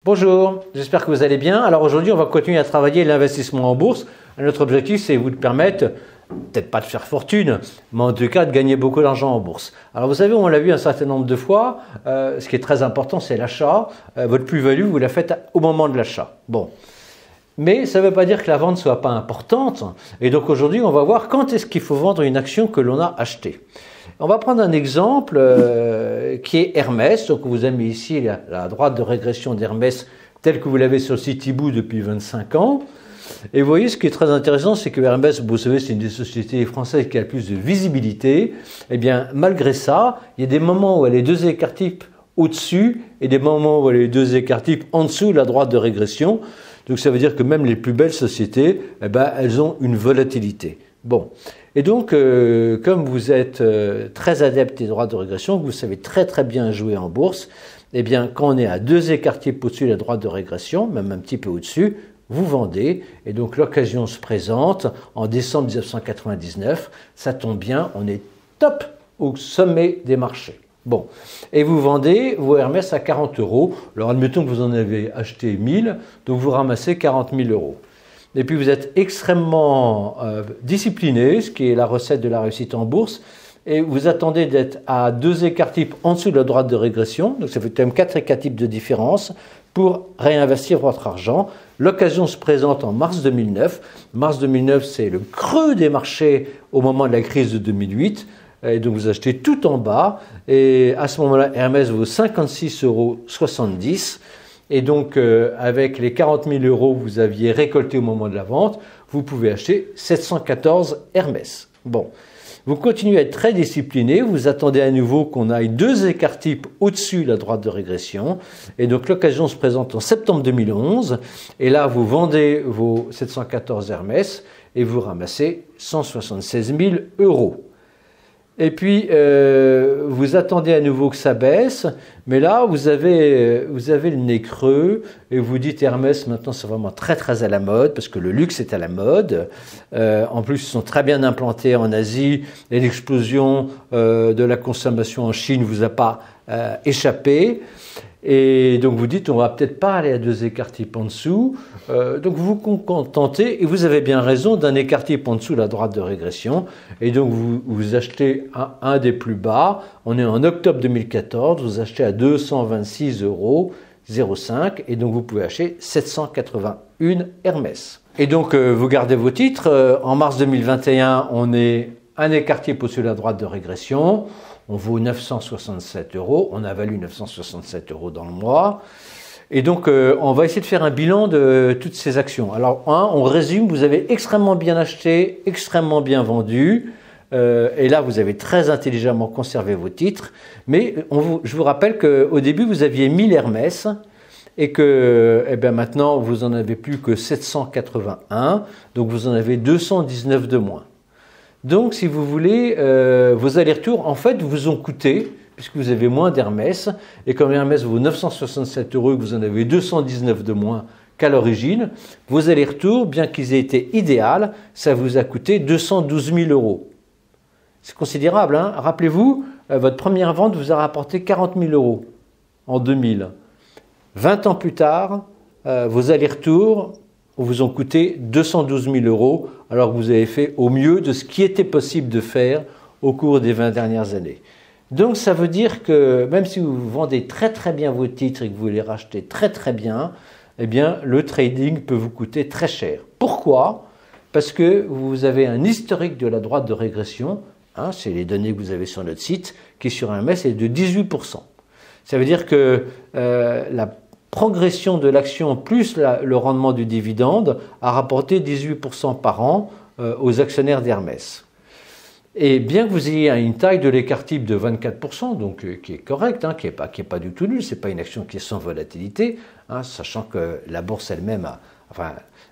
Bonjour, j'espère que vous allez bien. Alors aujourd'hui, on va continuer à travailler l'investissement en bourse. Notre objectif, c'est vous de permettre, peut-être pas de faire fortune, mais en tout cas de gagner beaucoup d'argent en bourse. Alors vous savez, on l'a vu un certain nombre de fois, ce qui est très important, c'est l'achat. Votre plus-value, vous la faites au moment de l'achat. Bon. Mais ça ne veut pas dire que la vente ne soit pas importante. Et donc aujourd'hui, on va voir quand est-ce qu'il faut vendre une action que l'on a achetée. On va prendre un exemple qui est Hermès. Donc vous avez mis ici la droite de régression d'Hermès telle que vous l'avez sur le site Hibou depuis 25 ans. Et vous voyez, ce qui est très intéressant, c'est que Hermès, vous savez, c'est une des sociétés françaises qui a le plus de visibilité. Eh bien, malgré ça, il y a des moments où elle est deux écarts types au-dessus et des moments où elle est deux écarts types en dessous de la droite de régression. Donc ça veut dire que même les plus belles sociétés, eh ben, elles ont une volatilité. Bon. Et donc, comme vous êtes très adepte des droites de régression, que vous savez très très bien jouer en bourse, eh bien, quand on est à deux écarts types au-dessus de la droite de régression, même un petit peu au-dessus, vous vendez. Et donc, l'occasion se présente en décembre 1999. Ça tombe bien, on est top au sommet des marchés. Bon, et vous vendez vos Hermès à 40 €. Alors, admettons que vous en avez acheté 1000, donc vous ramassez 40 000 €. Et puis, vous êtes extrêmement discipliné, ce qui est la recette de la réussite en bourse, et vous attendez d'être à deux écarts types en dessous de la droite de régression, donc ça fait quand même 4 écarts types de différence, pour réinvestir votre argent. L'occasion se présente en mars 2009. Mars 2009, c'est le creux des marchés au moment de la crise de 2008. Et donc vous achetez tout en bas, et à ce moment-là, Hermès vaut 56,70 €. Et donc, avec les 40 000 € que vous aviez récoltés au moment de la vente, vous pouvez acheter 714 Hermès. Bon, vous continuez à être très discipliné, vous attendez à nouveau qu'on aille deux écarts types au-dessus de la droite de régression. Et donc, l'occasion se présente en septembre 2011. Et là, vous vendez vos 714 Hermès et vous ramassez 176 000 €. Et puis, vous attendez à nouveau que ça baisse, mais là, vous avez le nez creux et vous dites Hermès, maintenant, c'est vraiment très, très à la mode parce que le luxe est à la mode. En plus, ils sont très bien implantés en Asie et l'explosion de la consommation en Chine ne vous a pas échappé. Et donc, vous dites, on va peut-être pas aller à deux écarts types en dessous. Donc, vous vous contentez, et vous avez bien raison, d'un écart type en dessous de la droite de régression. Et donc, vous achetez un des plus bas. On est en octobre 2014. Vous achetez à 226,05 €. Et donc, vous pouvez acheter 781 Hermès. Et donc, vous gardez vos titres. En mars 2021, on est un écart type au-dessus de la droite de régression. On vaut 967 €, on a valu 967 € dans le mois. Et donc, on va essayer de faire un bilan de toutes ces actions. Alors, on résume, vous avez extrêmement bien acheté, extrêmement bien vendu. Et là, vous avez très intelligemment conservé vos titres. Mais je vous rappelle qu'au début, vous aviez 1000 Hermès et que eh bien, maintenant, vous n'en avez plus que 781. Donc, vous en avez 219 de moins. Donc, si vous voulez, vos allers-retours, en fait, vous ont coûté, puisque vous avez moins d'Hermès, et comme Hermès vaut 967 € et que vous en avez 219 de moins qu'à l'origine, vos allers-retours, bien qu'ils aient été idéaux, ça vous a coûté 212 000 €. C'est considérable, hein? Rappelez-vous, votre première vente vous a rapporté 40 000 € en 2000. 20 ans plus tard, vos allers-retours vous ont coûté 212 000 €, alors que vous avez fait au mieux de ce qui était possible de faire au cours des 20 dernières années. Donc ça veut dire que même si vous vendez très très bien vos titres et que vous les rachetez très très bien, eh bien le trading peut vous coûter très cher. Pourquoi? Parce que vous avez un historique de la droite de régression, hein, c'est les données que vous avez sur notre site, qui sur un MES est de 18%. Ça veut dire que la progression de l'action plus le rendement du dividende a rapporté 18% par an aux actionnaires d'Hermès. Et bien que vous ayez une taille de l'écart type de 24%, donc qui est correcte, hein, qui est pas du tout nulle, c'est pas une action qui est sans volatilité, hein, sachant que la bourse elle-même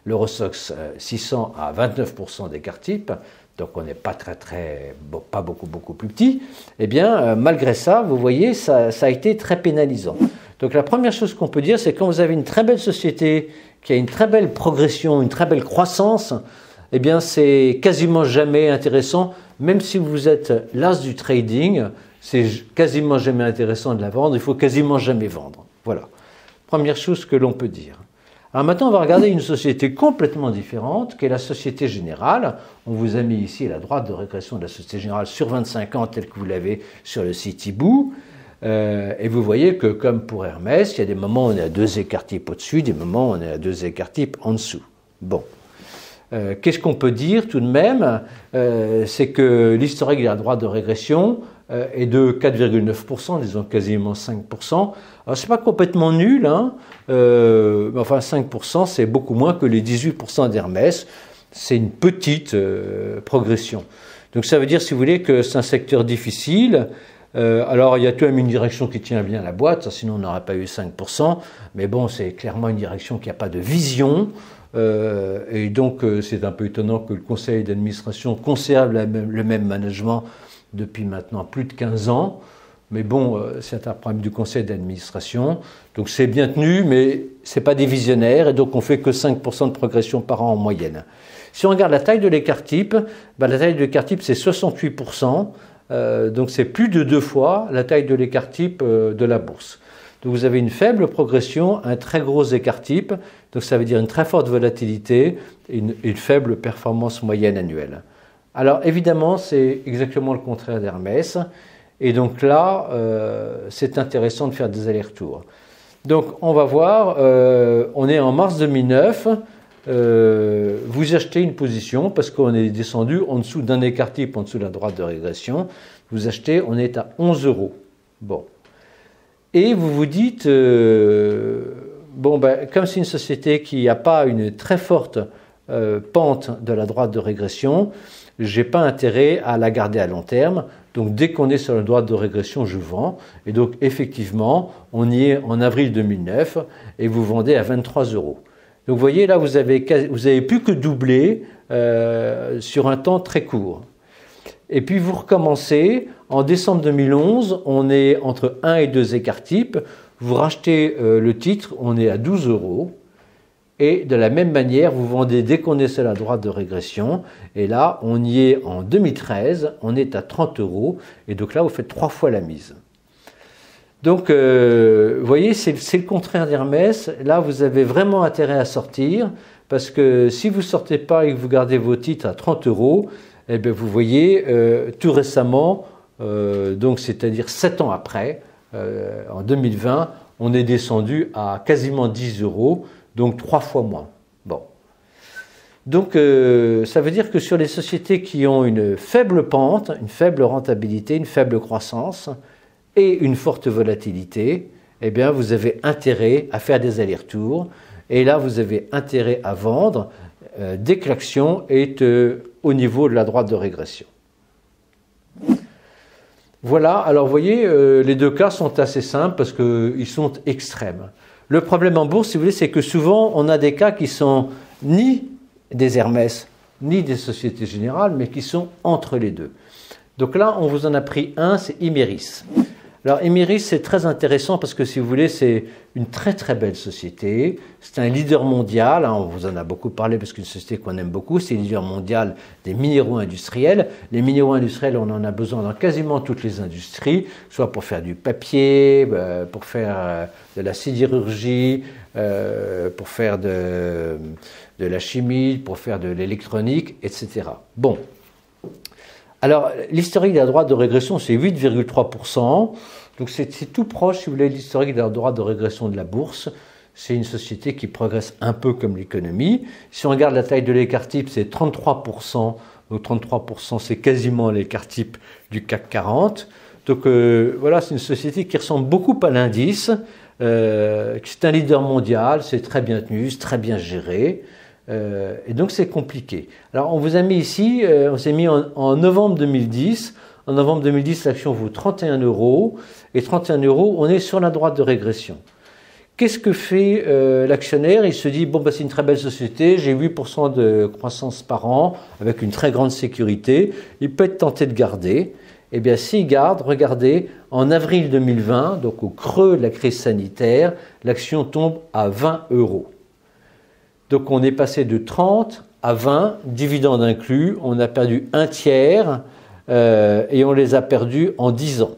l'Eurostoxx 600 a 29% d'écart type, donc on n'est pas pas beaucoup plus petit. Eh bien, malgré ça, vous voyez, ça a été très pénalisant. Donc la première chose qu'on peut dire, c'est que quand vous avez une très belle société qui a une très belle progression, une très belle croissance, eh bien c'est quasiment jamais intéressant, même si vous êtes l'as du trading, c'est quasiment jamais intéressant de la vendre, il faut quasiment jamais vendre. Voilà. Première chose que l'on peut dire. Alors maintenant, on va regarder une société complètement différente, qui est la Société Générale. On vous a mis ici la droite de régression de la Société Générale sur 25 ans, telle que vous l'avez sur le site Hibou. Et vous voyez que, comme pour Hermès, il y a des moments où on est à 2 écarts types au-dessus, des moments où on est à 2 écarts types en dessous. Bon. Qu'est-ce qu'on peut dire tout de même? C'est que l'historique de la droite de régression est de 4,9%, disons quasiment 5%. Alors c'est pas complètement nul, hein, mais enfin 5% c'est beaucoup moins que les 18% d'Hermès. C'est une petite progression. Donc ça veut dire, si vous voulez, que c'est un secteur difficile. Alors il y a tout de même une direction qui tient bien la boîte, sinon on n'aurait pas eu 5%. Mais bon, c'est clairement une direction qui n'a pas de vision. Et donc c'est un peu étonnant que le conseil d'administration conserve le même management depuis maintenant plus de 15 ans. Mais bon, c'est un problème du conseil d'administration. Donc c'est bien tenu, mais ce n'est pas des visionnaires, et donc on ne fait que 5% de progression par an en moyenne. Si on regarde la taille de l'écart type, la taille de l'écart type c'est 68%, donc c'est plus de 2 fois la taille de l'écart type de la bourse. Donc vous avez une faible progression, un très gros écart type, donc ça veut dire une très forte volatilité et une faible performance moyenne annuelle. Alors évidemment, c'est exactement le contraire d'Hermès, et donc là, c'est intéressant de faire des allers-retours. Donc on va voir, on est en mars 2009, vous achetez une position parce qu'on est descendu en dessous d'un écart type, en dessous de la droite de régression, vous achetez, on est à 11 €. Bon. Et vous vous dites, comme c'est une société qui n'a pas une très forte pente de la droite de régression, je n'ai pas intérêt à la garder à long terme. Donc dès qu'on est sur la droite de régression, je vends. Et donc effectivement, on y est en avril 2009 et vous vendez à 23 €. Donc vous voyez là, vous avez plus que doublé sur un temps très court. Et puis vous recommencez, en décembre 2011, on est entre 1 et 2 écarts types, vous rachetez le titre, on est à 12 €, et de la même manière, vous vendez dès qu'on est sur la droite de régression, et là, on y est en 2013, on est à 30 €, et donc là, vous faites 3 fois la mise. Donc, vous voyez, c'est le contraire d'Hermès, là, vous avez vraiment intérêt à sortir, parce que si vous ne sortez pas et que vous gardez vos titres à 30 €, eh bien, vous voyez, tout récemment, donc c'est-à-dire 7 ans après, en 2020, on est descendu à quasiment 10 €, donc 3 fois moins. Bon. Donc ça veut dire que sur les sociétés qui ont une faible pente, une faible rentabilité, une faible croissance et une forte volatilité, eh bien vous avez intérêt à faire des allers-retours, et là vous avez intérêt à vendre dès que l'action est au niveau de la droite de régression. Voilà, alors vous voyez, les deux cas sont assez simples parce qu'ils sont extrêmes. Le problème en bourse, si vous voulez, c'est que souvent on a des cas qui sont ni des Hermès, ni des Sociétés Générales, mais qui sont entre les deux. Donc là, on vous en a pris un, c'est Imerys. Alors Imerys, c'est très intéressant parce que si vous voulez, c'est une très très belle société. C'est un leader mondial, hein, on vous en a beaucoup parlé parce qu'une société qu'on aime beaucoup, c'est le leader mondial des minéraux industriels. Les minéraux industriels, on en a besoin dans quasiment toutes les industries, soit pour faire du papier, pour faire de la sidérurgie, pour faire de la chimie, pour faire de l'électronique, etc. Bon. Alors, l'historique de la droite de régression, c'est 8,3%. Donc, c'est tout proche, si vous voulez, de l'historique de la droite de régression de la bourse. C'est une société qui progresse un peu comme l'économie. Si on regarde la taille de l'écart type, c'est 33%. Donc, 33%, c'est quasiment l'écart type du CAC 40. Donc, voilà, c'est une société qui ressemble beaucoup à l'indice. C'est un leader mondial, c'est très bien tenu, c'est très bien géré. Et donc c'est compliqué. Alors on vous a mis ici, on s'est mis en novembre 2010. En novembre 2010, l'action vaut 31 €. Et 31 €, on est sur la droite de régression. Qu'est-ce que fait l'actionnaire? Il se dit, bon, c'est une très belle société, j'ai 8% de croissance par an, avec une très grande sécurité. Il peut être tenté de garder. Eh bien, s'il garde, regardez, en avril 2020, donc au creux de la crise sanitaire, l'action tombe à 20 €. Donc on est passé de 30 à 20, dividendes inclus, on a perdu un tiers et on les a perdus en 10 ans.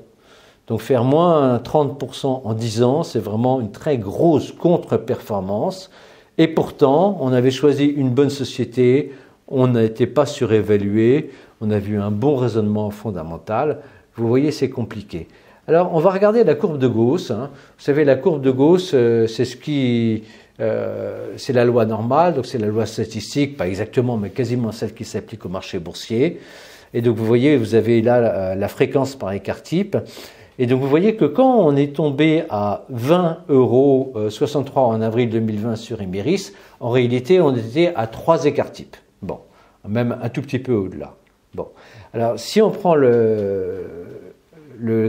Donc faire moins 30% en 10 ans, c'est vraiment une très grosse contre-performance. Et pourtant, on avait choisi une bonne société, on n'était pas surévalué, on a vu un bon raisonnement fondamental. Vous voyez, c'est compliqué. Alors, on va regarder la courbe de Gauss. Vous savez, la courbe de Gauss, c'est la loi normale, donc c'est la loi statistique, pas exactement, mais quasiment celle qui s'applique au marché boursier. Et donc, vous voyez, vous avez là la fréquence par écart type. Et donc, vous voyez que quand on est tombé à 20,63 € en avril 2020 sur Imerys, en réalité, on était à 3 écarts types. Bon, même un tout petit peu au-delà. Bon, alors si on prend le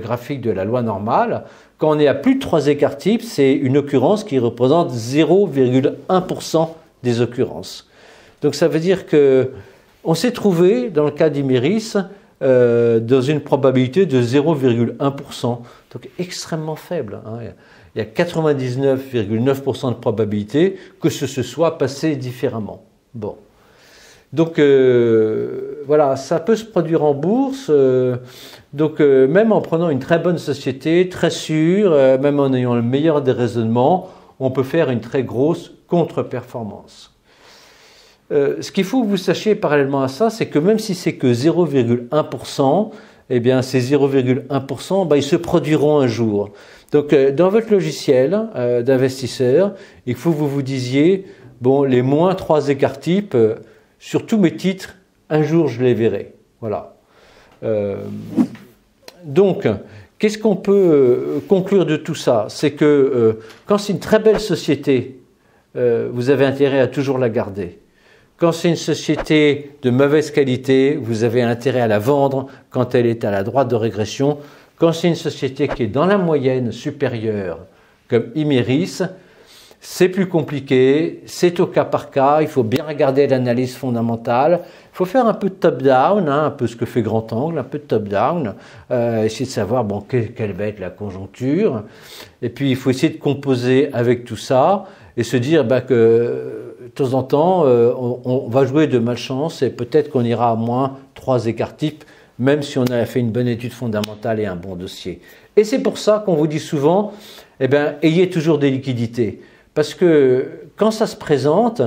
graphique de la loi normale, quand on est à plus de 3 écarts types, c'est une occurrence qui représente 0,1% des occurrences. Donc, ça veut dire que on s'est trouvé, dans le cas d'Imerys, dans une probabilité de 0,1%, donc extrêmement faible. Il y a 99,9% de probabilité que ce se soit passé différemment. Bon. Donc voilà, ça peut se produire en bourse, même en prenant une très bonne société, très sûre, même en ayant le meilleur des raisonnements, on peut faire une très grosse contre-performance. Ce qu'il faut que vous sachiez parallèlement à ça, c'est que même si c'est que 0,1%, eh bien ces 0,1%, ils se produiront un jour. Donc dans votre logiciel d'investisseur, il faut que vous vous disiez, bon, les moins 3 écarts types, sur tous mes titres, un jour je les verrai. Voilà. Donc, qu'est-ce qu'on peut conclure de tout ça? C'est que quand c'est une très belle société, vous avez intérêt à toujours la garder. Quand c'est une société de mauvaise qualité, vous avez intérêt à la vendre quand elle est à la droite de régression. Quand c'est une société qui est dans la moyenne supérieure, comme Imerys, c'est plus compliqué, c'est au cas par cas, il faut bien regarder l'analyse fondamentale, il faut faire un peu de top-down, un peu ce que fait Grand Angle, un peu de top-down, essayer de savoir bon, quelle va être la conjoncture, et puis il faut essayer de composer avec tout ça, et se dire que de temps en temps, on va jouer de malchance, et peut-être qu'on ira à moins 3 écarts types, même si on a fait une bonne étude fondamentale et un bon dossier. Et c'est pour ça qu'on vous dit souvent, ayez toujours des liquidités. Parce que quand ça se présente,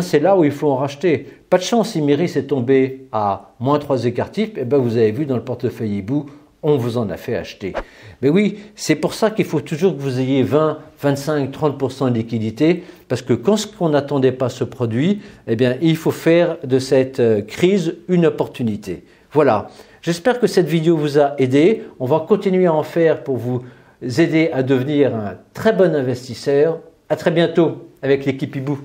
c'est là où il faut en racheter. Pas de chance, Imerys est tombé à moins 3 écarts types, vous avez vu dans le portefeuille Hibou, on vous en a fait acheter. Mais oui, c'est pour ça qu'il faut toujours que vous ayez 20, 25, 30% de liquidité, parce que quand on n'attendait pas ce produit, il faut faire de cette crise une opportunité. Voilà, j'espère que cette vidéo vous a aidé. On va continuer à en faire pour vous aider à devenir un très bon investisseur. À très bientôt avec l'équipe Hibou.